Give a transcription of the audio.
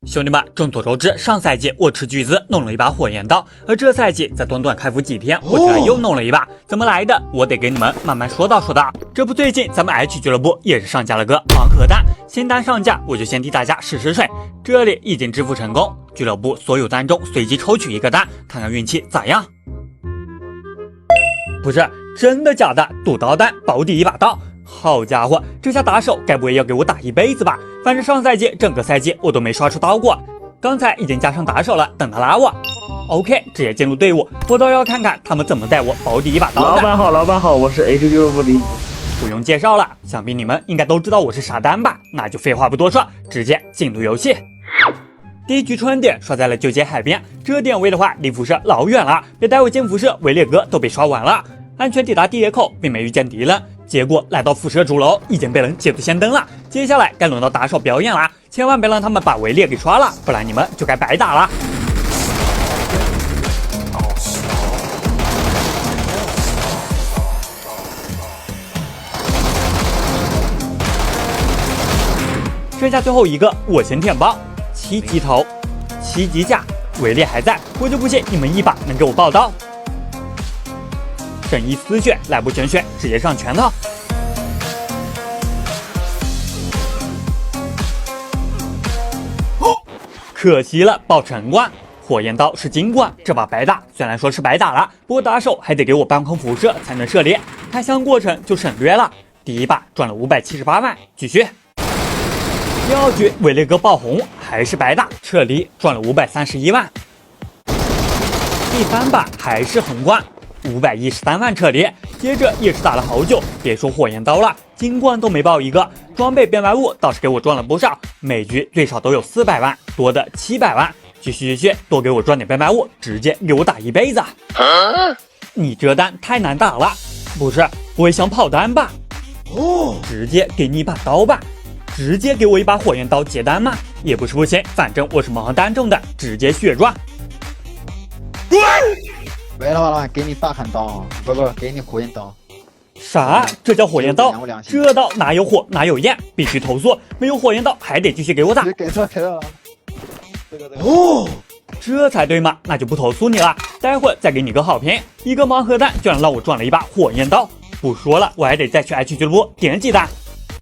兄弟们，众所周知，上赛季我斥巨资弄了一把火焰刀，而这赛季在短短开服几天，我居然又弄了一把，怎么来的？我得给你们慢慢说道。这不，最近咱们 H 俱乐部也是上架了个盲盒单，新单上架我就先替大家试水，这里已经支付成功，俱乐部所有单中随机抽取一个单，看看运气咋样。不是真的假的？赌刀单保底一把刀。好家伙，这下打手该不会要给我打一辈子吧？反正上赛季整个赛季我都没刷出刀过，刚才已经加上打手了，等他拉我。OK， 直接进入队伍，我倒要看看他们怎么带我保底一把刀的。老板好，我是 H 俱乐部的。不用介绍了，想必你们应该都知道我是啥单吧？那就废话不多说，直接进入游戏。第一局春点刷在了旧街海边，这点位的话离辐射老远了，别带我进辐射，维列哥都被刷完了。安全抵达地铁口，并没遇见敌人，结果来到辐射主楼，已经被人捷足先登了。接下来该轮到打手表演了，千万别让他们把维列给刷了，不然你们就该白打了。剩下最后一个，我先舔包，7级头，7级甲，维列还在，我就不信你们一把能给我爆刀。神医丝血，来不全血，直接上拳头。可惜了，爆成冠。火焰刀是金冠，这把白打，虽然说是白打了，不过打手还得给我半空辐射才能射猎，开箱过程就省略了。第一把赚了578万，继续。第二局维列哥爆红，还是白打，撤离赚了531万。第三把还是红冠。513万撤离，接着也是打了好久，别说火焰刀了，金冠都没爆一个，装备变白物倒是给我赚了不少，每局最少都有400万，多的700万，继续，多给我赚点变白物，直接给我打一辈子。你这单太难打了，不是不会想跑单吧？直接给你一把刀吧，直接给我一把火焰刀接单嘛，也不是不行，反正我是盲盒单中的，直接血赚。完了，给你大砍刀，不，给你火焰刀。啥？这叫火焰刀？这刀哪有火哪有焰，必须投诉！没有火焰刀还得继续给我打。给错了。这才对嘛，那就不投诉你了。待会儿再给你个好评，一个盲盒单居然让我赚了一把火焰刀。不说了，我还得再去 H 俱乐部点几单。